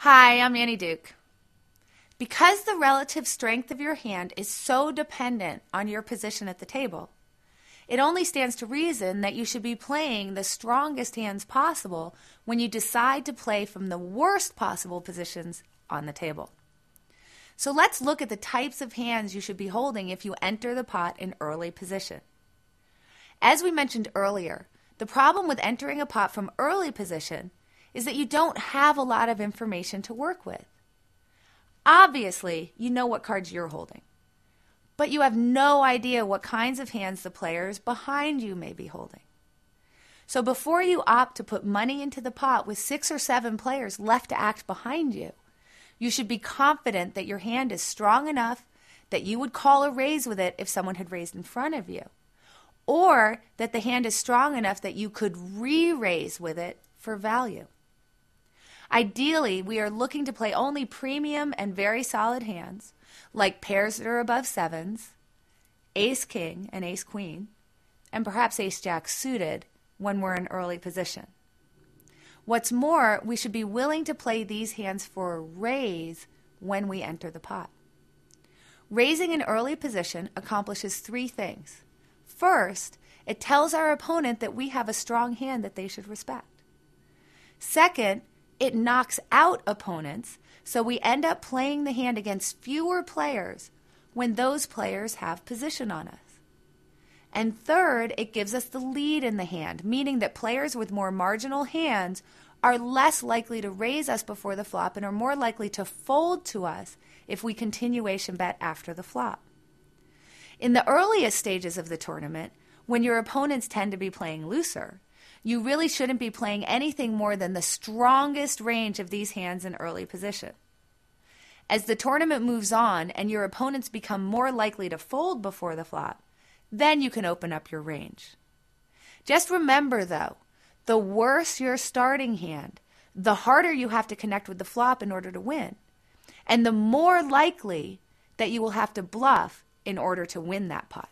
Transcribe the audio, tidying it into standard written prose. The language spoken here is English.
Hi, I'm Annie Duke. Because the relative strength of your hand is so dependent on your position at the table, it only stands to reason that you should be playing the strongest hands possible when you decide to play from the worst possible positions on the table. So let's look at the types of hands you should be holding if you enter the pot in early position. As we mentioned earlier, the problem with entering a pot from early position is that you don't have a lot of information to work with. Obviously, you know what cards you're holding, but you have no idea what kinds of hands the players behind you may be holding. So before you opt to put money into the pot with 6 or 7 players left to act behind you, you should be confident that your hand is strong enough that you would call a raise with it if someone had raised in front of you, or that the hand is strong enough that you could re-raise with it for value. Ideally, we are looking to play only premium and very solid hands, like pairs that are above 7s, ace-king and ace-queen, and perhaps ace-jack suited when we're in early position. What's more, we should be willing to play these hands for a raise when we enter the pot. Raising in early position accomplishes 3 things. First, it tells our opponent that we have a strong hand that they should respect. Second, it knocks out opponents, so we end up playing the hand against fewer players when those players have position on us. And third, it gives us the lead in the hand, meaning that players with more marginal hands are less likely to raise us before the flop and are more likely to fold to us if we continuation bet after the flop. In the earliest stages of the tournament, when your opponents tend to be playing looser, you really shouldn't be playing anything more than the strongest range of these hands in early position. As the tournament moves on and your opponents become more likely to fold before the flop, then you can open up your range. Just remember, though, the worse your starting hand, the harder you have to connect with the flop in order to win, and the more likely that you will have to bluff in order to win that pot.